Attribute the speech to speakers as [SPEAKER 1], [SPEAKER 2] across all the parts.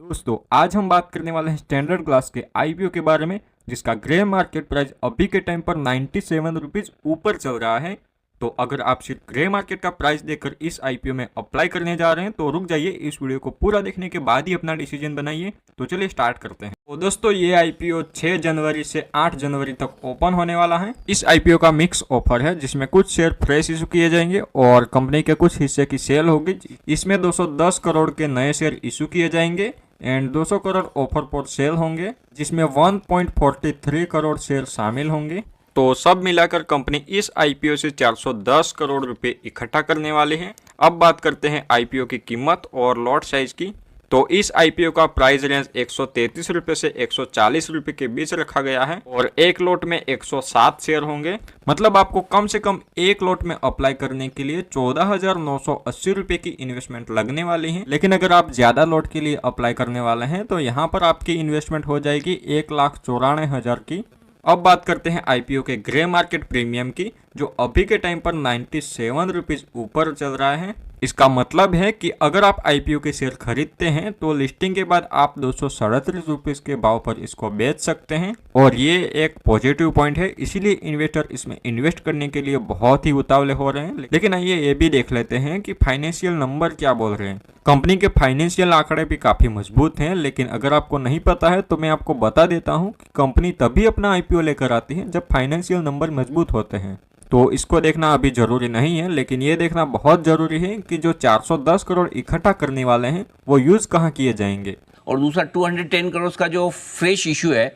[SPEAKER 1] दोस्तों आज हम बात करने वाले हैं स्टैंडर्ड ग्लास के आईपीओ के बारे में, जिसका ग्रे मार्केट प्राइस अभी के टाइम पर 97 रुपीज ऊपर चल रहा है। तो अगर आप सिर्फ ग्रे मार्केट का प्राइस देखकर इस आईपीओ में अप्लाई करने जा रहे हैं तो रुक जाइए, इस वीडियो को पूरा देखने के बाद ही अपना डिसीजन बनाइए। तो चलिए स्टार्ट करते हैं। तो दोस्तों ये आईपीओ 6 जनवरी से 8 जनवरी तक ओपन होने वाला है। इस आईपीओ का मिक्स ऑफर है, जिसमें कुछ शेयर फ्रेश इशू किए जाएंगे और कंपनी के कुछ हिस्से की सेल होगी। इसमें 210 करोड़ के नए शेयर इशू किए जाएंगे एंड 200 करोड़ ऑफर पर सेल होंगे, जिसमें 1.43 करोड़ शेयर शामिल होंगे। तो सब मिलाकर कंपनी इस आईपीओ से 410 करोड़ रुपए इकट्ठा करने वाले हैं। अब बात करते हैं आईपीओ की कीमत और लॉट साइज की। तो इस आईपीओ का प्राइस रेंज 133 रुपए से 140 रुपए के बीच रखा गया है और एक लॉट में 107 शेयर होंगे। मतलब आपको कम से कम एक लॉट में अप्लाई करने के लिए 14,980 रुपए की इन्वेस्टमेंट लगने वाली है। लेकिन अगर आप ज्यादा लॉट के लिए अप्लाई करने वाले हैं तो यहाँ पर आपकी इन्वेस्टमेंट हो जाएगी 1,94,000 की। अब बात करते हैं आईपीओ के ग्रे मार्केट प्रीमियम की, जो अभी के टाइम पर 97 रुपीज ऊपर चल रहा है। इसका मतलब है कि अगर आप आईपीओ के शेयर खरीदते हैं तो लिस्टिंग के बाद आप 237 रुपीज के भाव पर इसको बेच सकते हैं और ये एक पॉजिटिव पॉइंट है। इसीलिए इन्वेस्टर इसमें इन्वेस्ट करने के लिए बहुत ही उतावले हो रहे हैं। लेकिन आइए ये भी देख लेते हैं कि फाइनेंशियल नंबर क्या बोल रहे हैं। कंपनी के फाइनेंशियल आंकड़े भी काफी मजबूत हैं, लेकिन अगर आपको नहीं पता है तो मैं आपको बता देता हूँ कि कंपनी तभी अपना आईपीओ लेकर आती है जब फाइनेंशियल नंबर मजबूत होते हैं। तो इसको देखना अभी जरूरी नहीं है, लेकिन ये देखना बहुत जरूरी है कि जो 410 करोड़ इकट्ठा करने वाले हैं वो यूज कहाँ किए जाएंगे।
[SPEAKER 2] और दूसरा 210 करोड़ का जो फ्रेश इशू है,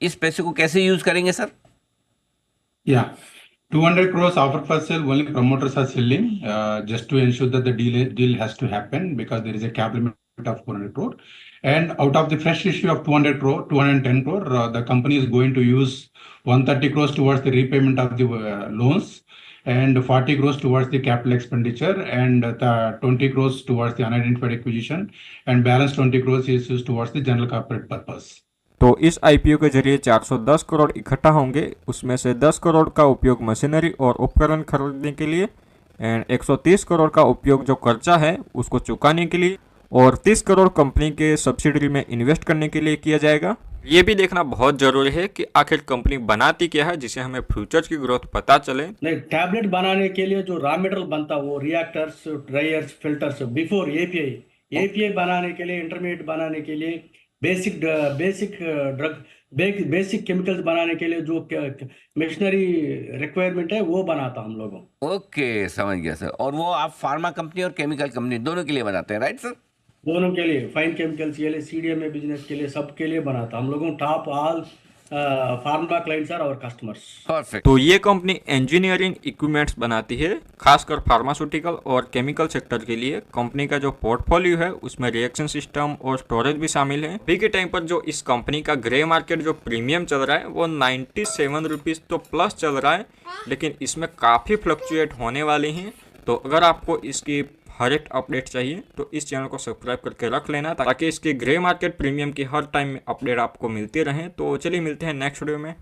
[SPEAKER 2] इस पैसे को कैसे यूज करेंगे sir?
[SPEAKER 3] Yeah, 200 crores offer for sale, only promoters are selling, just to ensure that the deal has to happen because there is a cap limit of 400 crore. And out of the fresh issue of 200 crore, 210 crore, the company is going to use 130 crores towards the repayment of the loans and 40 crores towards the capital expenditure and 20 crores towards the unidentified acquisition and balance 20 crores is used towards the general corporate purpose.
[SPEAKER 1] तो इस IPO के जरिए 410 करोड़ इकट्ठा होंगे, उसमें से 10 करोड़ का उपयोग मशीनरी और उपकरण खरीदने के लिए एंड 130 करोड़ का उपयोग जो कर्जा है उसको चुकाने के लिए और 30 करोड़ कंपनी के सब्सिडरी में इन्वेस्ट करने के लिए किया जाएगा। ये भी देखना बहुत जरूरी है कि आखिर कंपनी बनाती क्या है, जिसे हमें फ्यूचर की ग्रोथ पता चले।
[SPEAKER 4] नहीं, टैबलेट बनाने के लिए जो रॉ मटेरियल बनता है वो reactors, dryers, filters, before API बनाने के लिए, इंटरमीडिएट बनाने के लिए, बेसिक ड्रग, बेसिक केमिकल्स बनाने के लिए जो मशीनरी रिक्वायरमेंट है वो बनाता हम लोगों।
[SPEAKER 2] ओके, समझ गया सर। और वो आप फार्मा कंपनी और केमिकल कंपनी दोनों के लिए बनाते हैं, राइट सर?
[SPEAKER 4] दोनों के लिए, फाइन केमिकल्स के लिए, सीडीएमए बिजनेस के लिए, सब के लिए बनाता हम लोगों। Top all pharma clients are our customers.
[SPEAKER 1] Perfect. तो ये कंपनी इंजीनियरिंग इक्विपमेंट्स बनाती है, खासकर फार्मास्यूटिकल और केमिकल सेक्टर के लिए। कंपनी का जो पोर्टफोलियो है उसमें रिएक्शन सिस्टम और स्टोरेज भी शामिल है। अभी के टाइम पर जो इस कंपनी का ग्रे मार्केट जो प्रीमियम चल रहा है वो 97 रुपीज तो प्लस चल रहा है, लेकिन इसमें काफी फ्लक्चुएट होने वाली हैं। तो अगर आपको इसकी हर एक अपडेट चाहिए तो इस चैनल को सब्सक्राइब करके रख लेना, ताकि इसके ग्रे मार्केट प्रीमियम की हर टाइम में अपडेट आपको मिलती रहे। तो चलिए मिलते हैं नेक्स्ट वीडियो में।